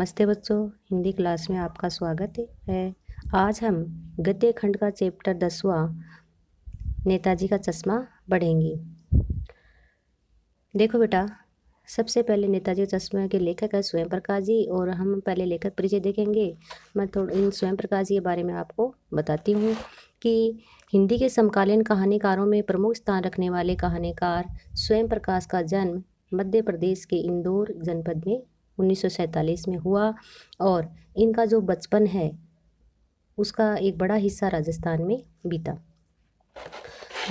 नमस्ते बच्चों, हिंदी क्लास में आपका स्वागत है। आज हम गद्य खंड का चैप्टर 10वां नेताजी का चश्मा पढ़ेंगे। देखो बेटा, सबसे पहले नेताजी के चश्मे के लेखक है स्वयं प्रकाश जी और हम पहले लेखक परिचय देखेंगे। मैं थोड़ा इन स्वयं प्रकाश जी के बारे में आपको बताती हूँ कि हिंदी के समकालीन कहानीकारों में प्रमुख स्थान रखने वाले कहानीकार स्वयं प्रकाश का जन्म मध्य प्रदेश के इंदौर जनपद में 1947 में हुआ और इनका जो बचपन है उसका एक बड़ा हिस्सा राजस्थान में बीता।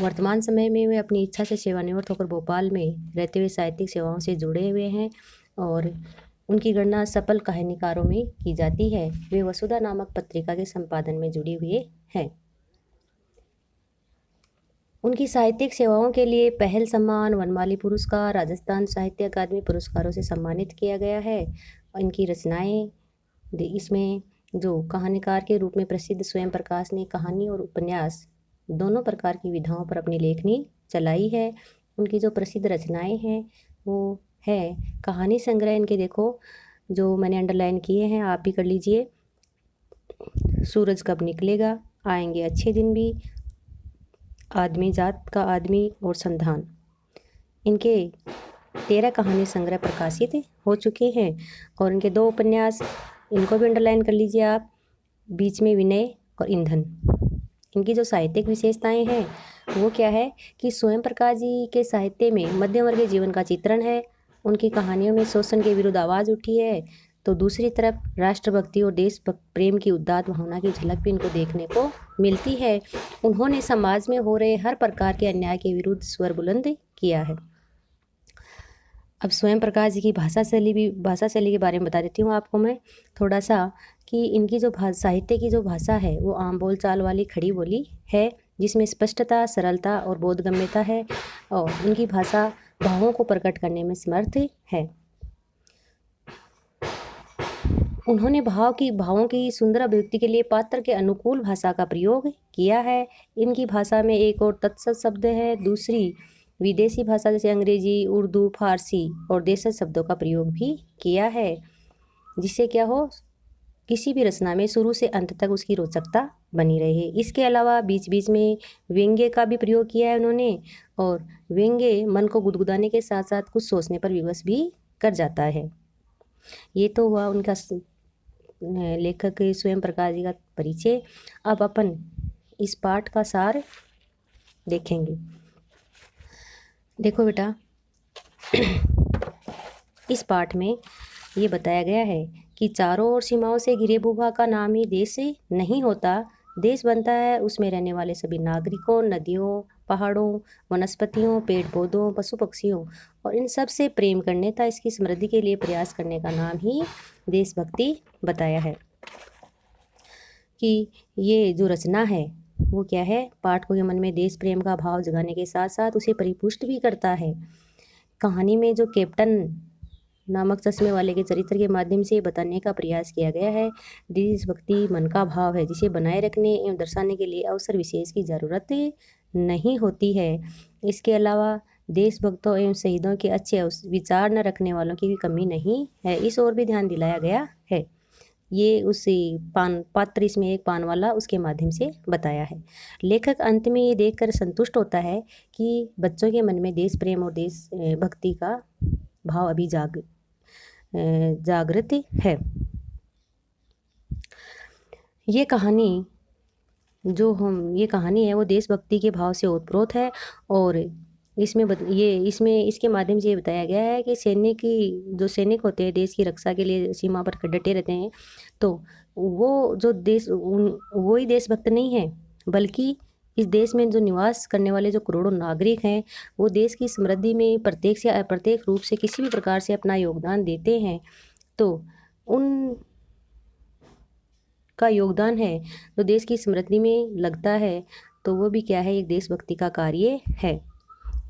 वर्तमान समय में वे अपनी इच्छा से सेवानिवृत्त होकर भोपाल में रहते हुए साहित्यिक सेवाओं से जुड़े हुए हैं और उनकी गणना सफल कहानीकारों में की जाती है। वे वसुधा नामक पत्रिका के संपादन में जुड़े हुए हैं। उनकी साहित्यिक सेवाओं के लिए पहल सम्मान, वनमाली पुरस्कार, राजस्थान साहित्य अकादमी पुरस्कारों से सम्मानित किया गया है। और इनकी रचनाएं, इसमें जो कहानीकार के रूप में प्रसिद्ध स्वयं प्रकाश ने कहानी और उपन्यास दोनों प्रकार की विधाओं पर अपनी लेखनी चलाई है। उनकी जो प्रसिद्ध रचनाएं हैं वो है कहानी संग्रह। इनके देखो जो मैंने अंडरलाइन किए हैं, आप भी कर लीजिए। सूरज कब निकलेगा, आएंगे अच्छे दिन भी, आदमी जात का आदमी और संधान। इनके 13 कहानी संग्रह प्रकाशित हो चुके हैं और इनके 2 उपन्यास, इनको भी अंडरलाइन कर लीजिए आप, बीच में विनय और ईंधन। इनकी जो साहित्यिक विशेषताएं हैं वो क्या है कि स्वयं प्रकाश जी के साहित्य में मध्यम वर्गीय जीवन का चित्रण है। उनकी कहानियों में शोषण के विरुद्ध आवाज़ उठी है, तो दूसरी तरफ राष्ट्रभक्ति और देश प्रेम की उदात्त भावना की झलक भी इनको देखने को मिलती है। उन्होंने समाज में हो रहे हर प्रकार के अन्याय के विरुद्ध स्वर बुलंद किया है। अब स्वयं प्रकाश जी की भाषा शैली के बारे में बता देती हूँ आपको मैं थोड़ा सा कि इनकी जो साहित्य की जो भाषा है वो आम बोलचाल वाली खड़ी बोली है, जिसमें स्पष्टता, सरलता और बोधगम्यता है और इनकी भाषा भावों को प्रकट करने में समर्थ है। उन्होंने भावों की सुंदर अभिव्यक्ति के लिए पात्र के अनुकूल भाषा का प्रयोग किया है। इनकी भाषा में एक और तत्सम शब्द है, दूसरी विदेशी भाषा जैसे अंग्रेजी, उर्दू, फारसी और देशज शब्दों का प्रयोग भी किया है, जिससे क्या हो किसी भी रचना में शुरू से अंत तक उसकी रोचकता बनी रहे। इसके अलावा बीच बीच में व्यंग्य का भी प्रयोग किया है उन्होंने और व्यंग्य मन को गुदगुदाने के साथ साथ कुछ सोचने पर विवश भी कर जाता है। ये तो हुआ उनका लेखक स्वयं प्रकाश जी का परिचय। अब अपन इस पाठ का सार देखेंगे। देखो बेटा, इस पाठ में ये बताया गया है कि चारों ओर सीमाओं से घिरे भूभाग का नाम ही देश नहीं होता। देश बनता है उसमें रहने वाले सभी नागरिकों, नदियों, पहाड़ों, वनस्पतियों, पेड़ पौधों, पशु पक्षियों और इन सब से प्रेम करने तथा इसकी समृद्धि के लिए प्रयास करने का नाम ही देशभक्ति बताया है। कि ये जो रचना है वो क्या है, पाठकों के मन में देश प्रेम का भाव जगाने के साथ साथ उसे परिपुष्ट भी करता है। कहानी में जो कैप्टन नामक चश्मे वाले के चरित्र के माध्यम से बताने का प्रयास किया गया है, देशभक्ति मन का भाव है जिसे बनाए रखने एवं दर्शाने के लिए अवसर विशेष की ज़रूरत नहीं होती है। इसके अलावा देशभक्तों एवं शहीदों के अच्छे विचार न रखने वालों की भी कमी नहीं है, इस ओर भी ध्यान दिलाया गया है। ये उसी पात्र इसमें एक पान वाला उसके माध्यम से बताया है। लेखक अंत में ये देखकर संतुष्ट होता है कि बच्चों के मन में देश प्रेम और देश भक्ति का भाव अभी जागृत है। ये कहानी है वो देशभक्ति के भाव से ओतप्रोत है और इसके माध्यम से ये बताया गया है कि सैनिक होते हैं देश की रक्षा के लिए सीमा पर डटे रहते हैं, तो वो जो वो ही देशभक्त नहीं है, बल्कि इस देश में जो निवास करने वाले जो करोड़ों नागरिक हैं वो देश की समृद्धि में प्रत्यक्ष या अप्रत्यक्ष रूप से किसी भी प्रकार से अपना योगदान देते हैं। तो उन का योगदान है जो देश की समृद्धि में लगता है, तो वो भी क्या है, एक देशभक्ति का कार्य है।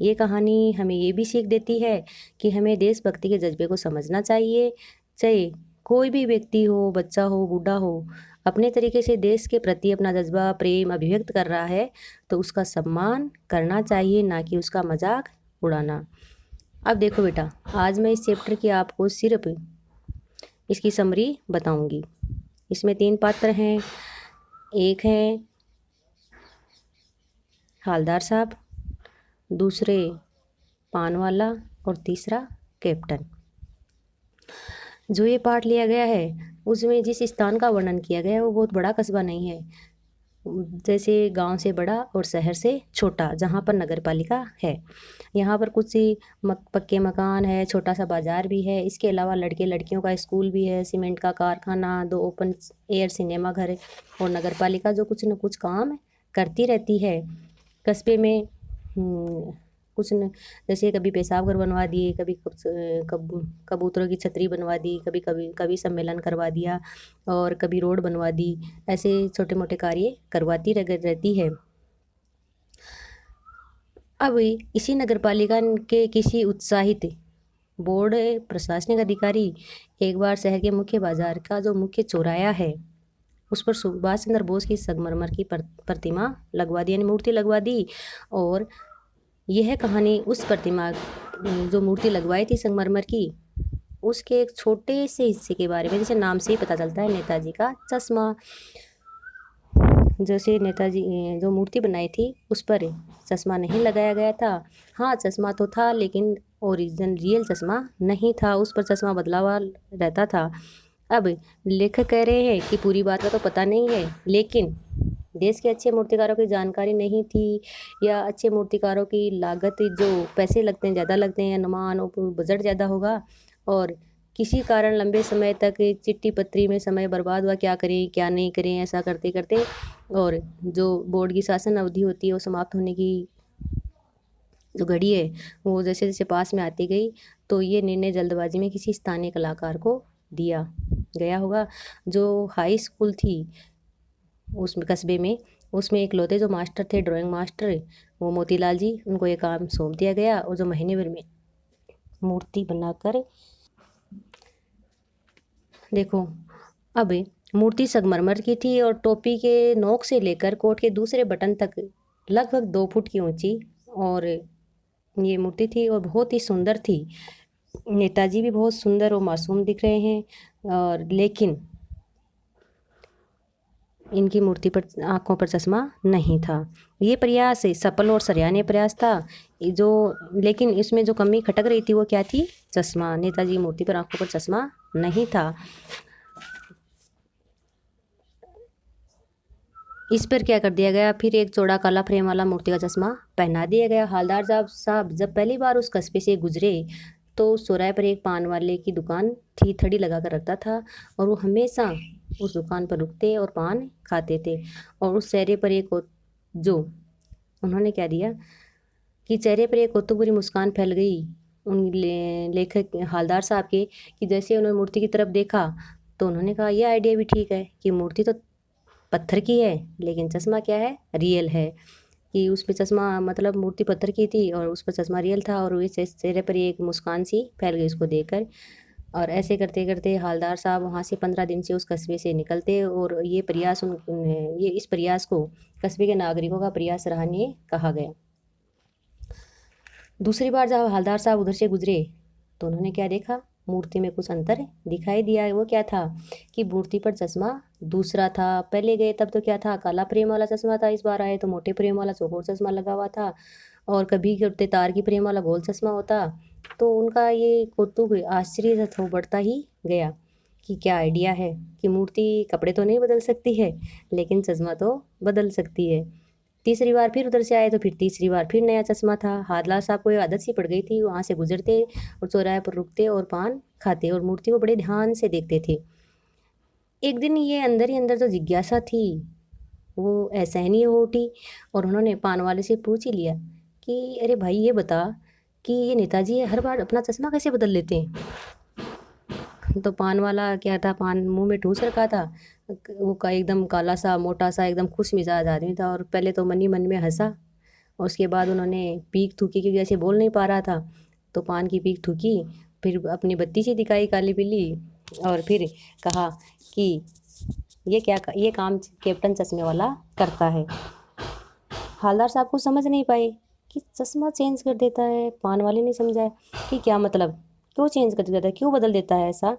ये कहानी हमें ये भी सीख देती है कि हमें देशभक्ति के जज्बे को समझना चाहिए। चाहे कोई भी व्यक्ति हो, बच्चा हो, बूढ़ा हो, अपने तरीके से देश के प्रति अपना जज्बा प्रेम अभिव्यक्त कर रहा है तो उसका सम्मान करना चाहिए, ना कि उसका मजाक उड़ाना। अब देखो बेटा, आज मैं इस चैप्टर की आपको सिर्फ इसकी समरी बताऊंगी। इसमें 3 पात्र हैं, एक है हालदार साहब, दूसरे पान वाला और तीसरा कैप्टन। जो ये पाठ लिया गया है उसमें जिस स्थान का वर्णन किया गया है वो बहुत बड़ा कस्बा नहीं है, जैसे गांव से बड़ा और शहर से छोटा, जहाँ पर नगर पालिका है। यहाँ पर कुछ ही पक्के मकान है, छोटा सा बाजार भी है। इसके अलावा लड़के लड़कियों का स्कूल भी है, सीमेंट का कारखाना, 2 ओपन एयर सिनेमा घर और नगर पालिका जो कुछ न कुछ काम करती रहती है कस्बे में। कुछ न जैसे कभी पेशाब घर बनवा दिए, कभी कबूतरों की छतरी बनवा दी, कभी कभी कवि सम्मेलन करवा दिया और कभी रोड बनवा दी। ऐसे छोटे मोटे कार्य करवाती रहती है। अब इसी नगर पालिका के किसी उत्साहित बोर्ड प्रशासनिक अधिकारी एक बार शहर के मुख्य बाजार का जो मुख्य चौराया है उस पर सुभाष चंद्र बोस की संगमरमर की प्रतिमा लगवा दी, यानी मूर्ति लगवा दी। और यह कहानी उस प्रतिमा जो मूर्ति लगवाई थी संगमरमर की उसके एक छोटे से हिस्से के बारे में, जैसे नाम से ही पता चलता है, नेताजी का चश्मा। जैसे नेताजी जो मूर्ति बनाई थी उस पर चश्मा नहीं लगाया गया था। हाँ, चश्मा तो था लेकिन ओरिजिनल रियल चश्मा नहीं था, उस पर चश्मा बदला हुआ रहता था। अब लेखक कह रहे हैं कि पूरी बात का तो पता नहीं है, लेकिन देश के अच्छे मूर्तिकारों की जानकारी नहीं थी या अच्छे मूर्तिकारों की लागत जो पैसे लगते हैं ज़्यादा लगते हैं, अनुमान बजट ज़्यादा होगा और किसी कारण लंबे समय तक चिट्ठी पत्री में समय बर्बाद हुआ, क्या करें क्या नहीं करें, ऐसा करते करते और जो बोर्ड की शासन अवधि होती है वो समाप्त होने की जो घड़ी है वो जैसे जैसे पास में आती गई, तो ये निर्णय जल्दबाजी में किसी स्थानीय कलाकार को दिया गया होगा। जो हाई स्कूल थी उस कस्बे में, उसमें इकलौते जो मास्टर थे, ड्राइंग मास्टर, वो मोतीलाल जी, उनको ये काम सौंप दिया गया और जो महीने भर में मूर्ति बनाकर देखो। अब मूर्ति संगमरमर की थी और टोपी के नोक से लेकर कोट के दूसरे बटन तक लगभग 2 फुट की ऊंची और ये मूर्ति थी और बहुत ही सुंदर थी। नेताजी भी बहुत सुंदर और मासूम दिख रहे हैं और लेकिन इनकी मूर्ति पर आंखों पर चश्मा नहीं था। ये प्रयास सफल और सराहनीय प्रयास था जो, लेकिन इसमें जो कमी खटक रही थी वो क्या थी? चश्मा। नेताजी की मूर्ति पर आंखों पर चश्मा नहीं था। इस पर क्या कर दिया गया, फिर एक चौड़ा काला फ्रेम वाला मूर्ति का चश्मा पहना दिया गया। हालदार साहब जब पहली बार उस कस्बे से गुजरे तो उस चौराहे पर एक पान वाले की दुकान थी, थड़ी लगा कर रखता था और वो हमेशा उस दुकान पर रुकते और पान खाते थे। और उस चेहरे पर एक जो उन्होंने क्या दिया कि चेहरे पर एक कौतुक भरी मुस्कान फैल गई उन लेखक हालदार साहब के, कि जैसे उन्होंने मूर्ति की तरफ देखा तो उन्होंने कहा यह आइडिया भी ठीक है कि मूर्ति तो पत्थर की है लेकिन चश्मा क्या है? रियल है। कि उस पर चश्मा मतलब मूर्ति पत्थर की थी और उस पर चश्मा रियल था और इस चेहरे पर एक मुस्कान सी फैल गई उसको देखकर। और ऐसे करते करते हालदार साहब वहाँ से 15 दिन से उस कस्बे से निकलते और ये प्रयास ये इस प्रयास को कस्बे के नागरिकों का प्रयास सराहनीय कहा गया। दूसरी बार जब हालदार साहब उधर से गुजरे तो उन्होंने क्या देखा, मूर्ति में कुछ अंतर दिखाई दिया। वो क्या था कि मूर्ति पर चश्मा दूसरा था। पहले गए तब तो क्या था, काला फ्रेम वाला चश्मा था, इस बार आए तो मोटे फ्रेम वाला चौकोर चश्मा लगा हुआ था और कभी करते तार की फ्रेम वाला गोल चश्मा होता। तो उनका ये कौतुक आश्चर्य था बढ़ता ही गया कि क्या आइडिया है कि मूर्ति कपड़े तो नहीं बदल सकती है लेकिन चश्मा तो बदल सकती है। तीसरी बार फिर उधर से आए तो फिर तीसरी बार फिर नया चश्मा था। हादला साहब को ये आदत सी पड़ गई थी, वहाँ से गुजरते और चौराहे पर रुकते और पान खाते और मूर्ति को बड़े ध्यान से देखते थे। एक दिन ये अंदर ही अंदर जो जिज्ञासा थी वो असहनीय हो उठी और उन्होंने पान वाले से पूछ ही लिया कि अरे भाई ये बता कि ये नेताजी हर बार अपना चश्मा कैसे बदल लेते हैं? तो पान वाला क्या था, पान मुंह में ठूस रखा था, वो का एकदम काला सा मोटा सा एकदम खुश मिजाज आदमी था और पहले तो मन ही मन में हंसा और उसके बाद उन्होंने पीक थूकी क्योंकि ऐसे बोल नहीं पा रहा था तो पान की पीक थूकी, फिर अपनी बत्ती सी दिखाई काली पीली और फिर कहा कि ये काम कैप्टन चश्मे वाला करता है। हालदार साहब को समझ नहीं पाए कि चश्मा चेंज कर देता है। पान वाले ने समझाया कि क्या मतलब, क्यों चेंज कर देता है, क्यों बदल देता है ऐसा?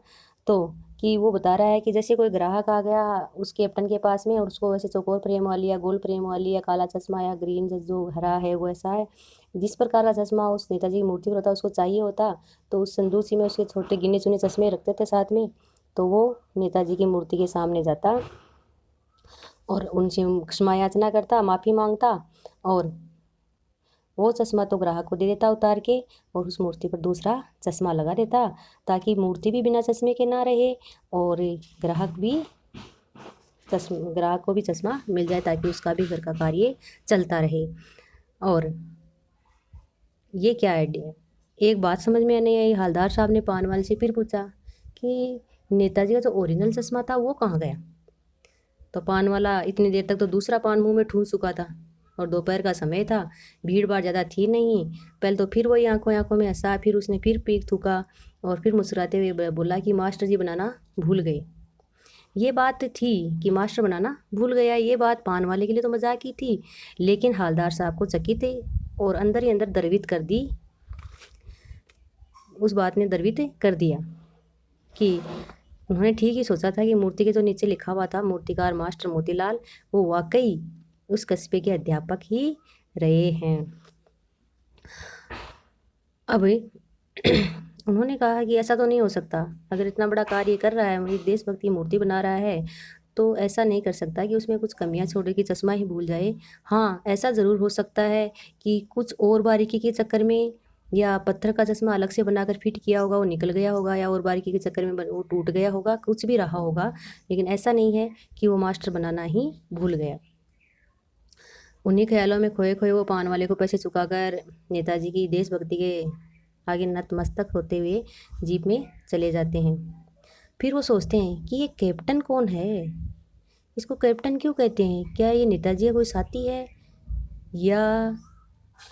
तो कि वो बता रहा है कि जैसे कोई ग्राहक आ गया उस कैप्टन के पास में और उसको वैसे चौकोर फ्रेम वाली या गोल फ्रेम वाली या काला चश्मा या ग्रीन जो हरा है वो ऐसा है, जिस प्रकार का चश्मा उस नेताजी की मूर्ति पर होता उसको चाहिए होता, तो उस संदूक में उसके छोटे गिने चुने चश्मे रखते थे साथ में। तो वो नेताजी की मूर्ति के सामने जाता और उनसे क्षमा याचना करता, माफ़ी मांगता, और वो चश्मा तो ग्राहक को दे देता उतार के, और उस मूर्ति पर दूसरा चश्मा लगा देता, ताकि मूर्ति भी बिना चश्मे के ना रहे और ग्राहक को भी चश्मा मिल जाए, ताकि उसका भी घर का कार्य चलता रहे। और ये क्या है, एक बात समझ में नहीं आई। हवलदार साहब ने पान वाले से फिर पूछा कि नेताजी का जो ओरिजिनल चश्मा था वो कहाँ गया। तो पान वाला इतनी देर तक तो दूसरा पान मुंह में ठूंस चुका था और दोपहर का समय था, भीड़ भाड़ ज़्यादा थी नहीं। पहले तो फिर वही आंखों आंखों में हंसा, फिर उसने फिर पीक थूका और फिर मुस्कुराते हुए बोला कि मास्टर जी बनाना भूल गए। ये बात थी कि मास्टर बनाना भूल गया, ये बात पान वाले के लिए तो मजाक ही थी, लेकिन हवलदार साहब को चकित और अंदर ही अंदर द्रवित कर दी। उस बात ने द्रवित कर दिया कि उन्होंने ठीक ही सोचा था कि मूर्ति के जो नीचे लिखा हुआ था मूर्तिकार मास्टर मोतीलाल, वो वाकई उस कस्बे के अध्यापक ही रहे हैं। अब उन्होंने कहा कि ऐसा तो नहीं हो सकता, अगर इतना बड़ा कार्य कर रहा है, मुझे देशभक्ति मूर्ति बना रहा है, तो ऐसा नहीं कर सकता कि उसमें कुछ कमियां छोड़ के चश्मा ही भूल जाए। हाँ, ऐसा ज़रूर हो सकता है कि कुछ और बारीकी के चक्कर में, या पत्थर का चश्मा अलग से बनाकर फिट किया होगा, वो निकल गया होगा, या और बारीकी के चक्कर में वो टूट गया होगा, कुछ भी रहा होगा, लेकिन ऐसा नहीं है कि वो मास्टर बनाना ही भूल गया। उन्हीं ख्यालों में खोए खोए वो पान वाले को पैसे चुकाकर नेताजी की देशभक्ति के आगे नतमस्तक होते हुए जीप में चले जाते हैं। फिर वो सोचते हैं कि ये कैप्टन कौन है, इसको कैप्टन क्यों कहते हैं, क्या ये नेताजी का कोई साथी है, या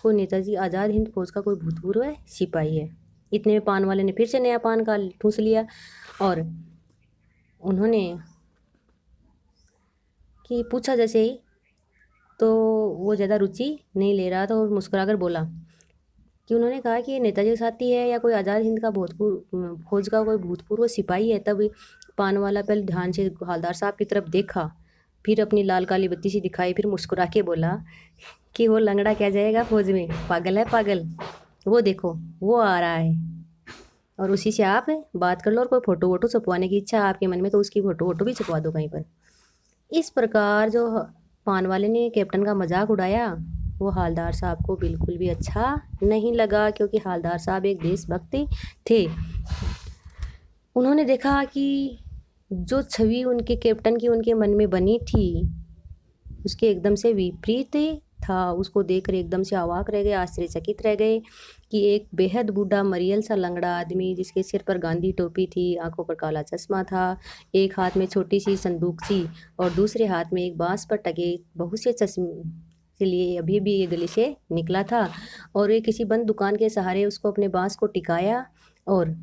कोई नेताजी आज़ाद हिंद फौज का कोई भूतपूर्व सिपाही है। इतने में पान वाले ने फिर से नया पान का ठूस लिया और उन्होंने कि पूछा जैसे ही, तो वो ज़्यादा रुचि नहीं ले रहा था और मुस्कुराकर बोला कि उन्होंने कहा कि ये नेताजी का साथी है या कोई आज़ाद हिंद का फौज का कोई भूतपूर्व सिपाही है। तब पान वाला पहले ध्यान से हवलदार साहब की तरफ देखा, फिर अपनी लाल काली बत्ती सी दिखाई, फिर मुस्कुरा के बोला कि वो लंगड़ा क्या जाएगा फौज में, पागल है पागल, वो देखो वो आ रहा है और उसी से आप बात कर लो, और कोई फ़ोटो वोटो छपवाने की इच्छा आपके मन में तो उसकी फ़ोटो वोटो भी छपवा दो कहीं पर। इस प्रकार जो पान वाले ने कैप्टन का मजाक उड़ाया, वो हवलदार साहब को बिल्कुल भी अच्छा नहीं लगा, क्योंकि हवलदार साहब एक देशभक्त थे। उन्होंने देखा कि जो छवि उनके कैप्टन की उनके मन में बनी थी उसके एकदम से विपरीत था। उसको देखकर एकदम से अवाक रह गए, आश्चर्यचकित रह गए कि एक बेहद बूढ़ा मरियल सा लंगड़ा आदमी, जिसके सिर पर गांधी टोपी थी, आंखों पर काला चश्मा था, एक हाथ में छोटी सी संदूक सी और दूसरे हाथ में एक बांस पर टके बहुत से चश्मे के लिए अभी भी ये गले से निकला था, और ये किसी बंद दुकान के सहारे उसको अपने बांस को टिकाया और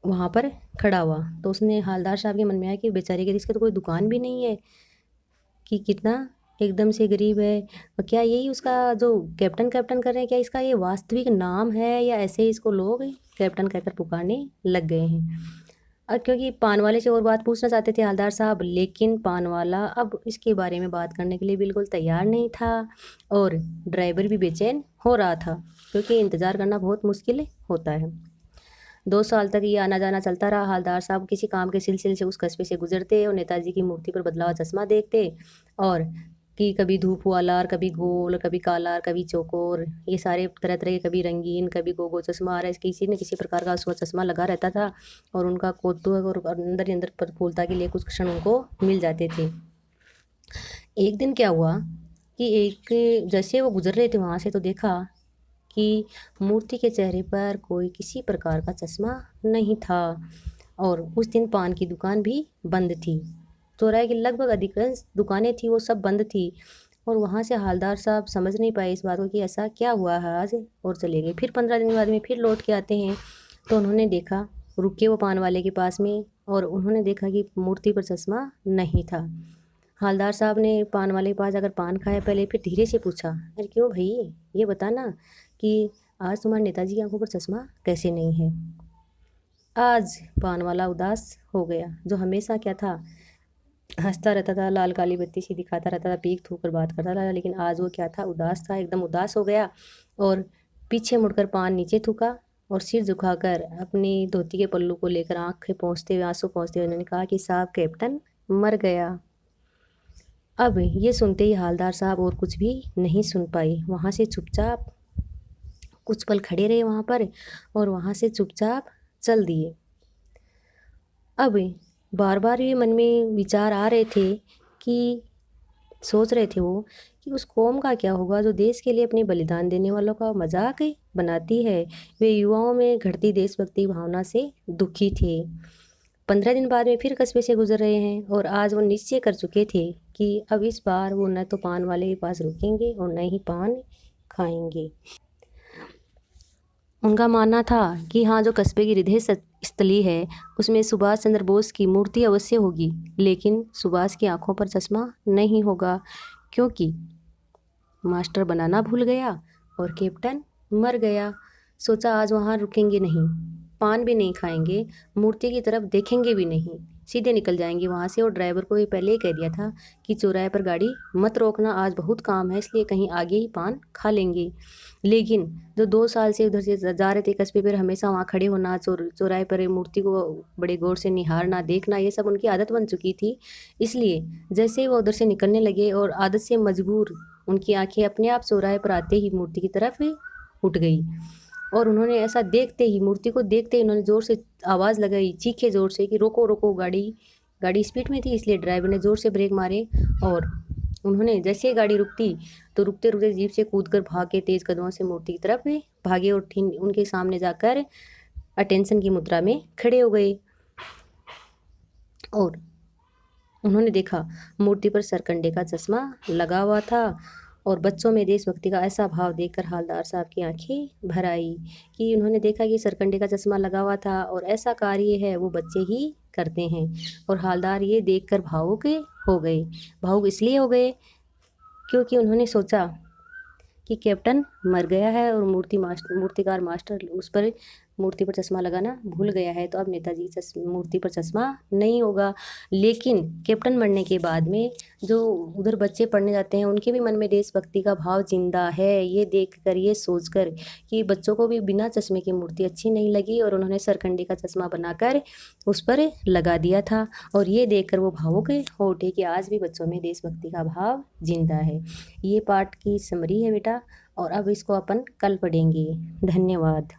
वहाँ पर खड़ा हुआ। तो उसने हवलदार साहब के मन में आया कि बेचारे के इसके तो कोई दुकान भी नहीं है, कि कितना एकदम से गरीब है, और क्या यही उसका जो कैप्टन कैप्टन कर रहे हैं, क्या इसका ये वास्तविक नाम है, या ऐसे ही इसको लोग कैप्टन कहकर पुकारने लग गए हैं। और क्योंकि पान वाले से और बात पूछना चाहते थे हवलदार साहब, लेकिन पान वाला अब इसके बारे में बात करने के लिए बिल्कुल तैयार नहीं था, और ड्राइवर भी बेचैन हो रहा था, क्योंकि इंतज़ार करना बहुत मुश्किल होता है। 2 साल तक ये आना जाना चलता रहा। हवलदार साहब किसी काम के सिलसिले से उस कस्बे से गुजरते और नेताजी की मूर्ति पर बदला हुआ चश्मा देखते, और कि कभी धूप वाला और कभी गोल, कभी काला, कभी चौकोर, ये सारे तरह तरह के, कभी रंगीन, कभी गोगो चश्मा, और किसी न किसी प्रकार का उसका चश्मा लगा रहता था, और उनका कौतूहल और अंदर ही अंदर प्रफुल्लता के लिए कुछ क्षण उनको मिल जाते थे। एक दिन क्या हुआ कि एक जैसे वो गुजर रहे थे वहाँ से, तो देखा कि मूर्ति के चेहरे पर कोई किसी प्रकार का चश्मा नहीं था, और उस दिन पान की दुकान भी बंद थी। चौराहे की लगभग अधिकांश दुकानें थी वो सब बंद थी, और वहाँ से हवलदार साहब समझ नहीं पाए इस बात को कि ऐसा क्या हुआ है आज, और चले गए। फिर 15 दिन बाद में फिर लौट के आते हैं, तो उन्होंने देखा, रुके वो पान वाले के पास में, और उन्होंने देखा कि मूर्ति पर चश्मा नहीं था। हवलदार साहब ने पान वाले के पास जाकर पान खाया पहले, फिर धीरे से पूछा, अरे क्यों भाई, ये बताना कि आज तुम्हारे नेताजी की आंखों पर चश्मा कैसे नहीं है। आज पान वाला उदास हो गया, जो हमेशा क्या था, हंसता रहता था, लाल काली बत्ती सी दिखाता रहता था, पीक थूक कर बात करता था, लेकिन आज वो क्या था, उदास था, एकदम उदास हो गया। और पीछे मुड़कर पान नीचे थूका और सिर झुकाकर अपनी धोती के पल्लू को लेकर आंखें पोंछते हुए, आंसू पोंछते हुए उन्होंने कहा कि साहब कैप्टन मर गया। अब ये सुनते ही हालदार साहब और कुछ भी नहीं सुन पाए, वहाँ से चुपचाप कुछ पल खड़े रहे वहाँ पर और वहाँ से चुपचाप चल दिए। अब बार बार ये मन में विचार आ रहे थे कि सोच रहे थे वो कि उस कौम का क्या होगा जो देश के लिए अपने बलिदान देने वालों का मजाक ही बनाती है। वे युवाओं में घटती देशभक्ति भावना से दुखी थे। 15 दिन बाद में फिर कस्बे से गुजर रहे हैं और आज वो निश्चय कर चुके थे कि अब इस बार वो न तो पान वाले के पास रुकेंगे और न ही पान खाएंगे। उनका मानना था कि हाँ, जो कस्बे की हृदय स्थली है उसमें सुभाष चंद्र बोस की मूर्ति अवश्य होगी, लेकिन सुभाष की आंखों पर चश्मा नहीं होगा, क्योंकि मास्टर बनाना भूल गया और कैप्टन मर गया। सोचा आज वहाँ रुकेंगे नहीं, पान भी नहीं खाएंगे, मूर्ति की तरफ देखेंगे भी नहीं, सीधे निकल जाएंगे वहाँ से। और ड्राइवर को भी पहले ही कह दिया था कि चौराहे पर गाड़ी मत रोकना, आज बहुत काम है, इसलिए कहीं आगे ही पान खा लेंगे। लेकिन जो 2 साल से उधर से जा रहे थे कस्बे पर, हमेशा वहाँ खड़े होना, चौराहे पर मूर्ति को बड़े गौर से निहारना, देखना, ये सब उनकी आदत बन चुकी थी। इसलिए जैसे ही वो उधर से निकलने लगे और आदत से मजबूर उनकी आंखें अपने आप चौराहे पर आते ही मूर्ति की तरफ उठ गई। और उन्होंने ऐसा देखते ही, मूर्ति को देखते ही उन्होंने ज़ोर से आवाज़ लगाई, चीखे ज़ोर से कि रोको रोको गाड़ी। गाड़ी स्पीड में थी, इसलिए ड्राइवर ने ज़ोर से ब्रेक मारे और उन्होंने जैसे ही गाड़ी रुकती तो रुकते रुकते जीप से कूदकर भागे, तेज़ कदमों से मूर्ति की तरफ भागे और उनके सामने जाकर अटेंशन की मुद्रा में खड़े हो गए। और उन्होंने देखा मूर्ति पर सरकंडे का चश्मा लगा हुआ था और बच्चों में देशभक्ति का ऐसा भाव देखकर हालदार साहब की आंखें भर आई कि उन्होंने देखा कि सरकंडे का चश्मा लगा हुआ था और ऐसा कार्य है वो बच्चे ही करते हैं। और हालदार ये देखकर भावुक हो गए। भावुक इसलिए हो गए क्योंकि उन्होंने सोचा कि कैप्टन मर गया है और मूर्तिकार मास्टर उस पर मूर्ति पर चश्मा लगाना भूल गया है, तो अब नेताजी मूर्ति पर चश्मा नहीं होगा। लेकिन कैप्टन मरने के बाद में जो उधर बच्चे पढ़ने जाते हैं उनके भी मन में देशभक्ति का भाव जिंदा है। ये देखकर, ये सोचकर कि बच्चों को भी बिना चश्मे की मूर्ति अच्छी नहीं लगी और उन्होंने सरकंडी का चश्मा बनाकर उस पर लगा दिया था। और ये देखकर वो भावुक हो उठे कि आज भी बच्चों में देशभक्ति का भाव जिंदा है। ये पाठ की समरी है बेटा, और अब इसको अपन कल पढ़ेंगे। धन्यवाद।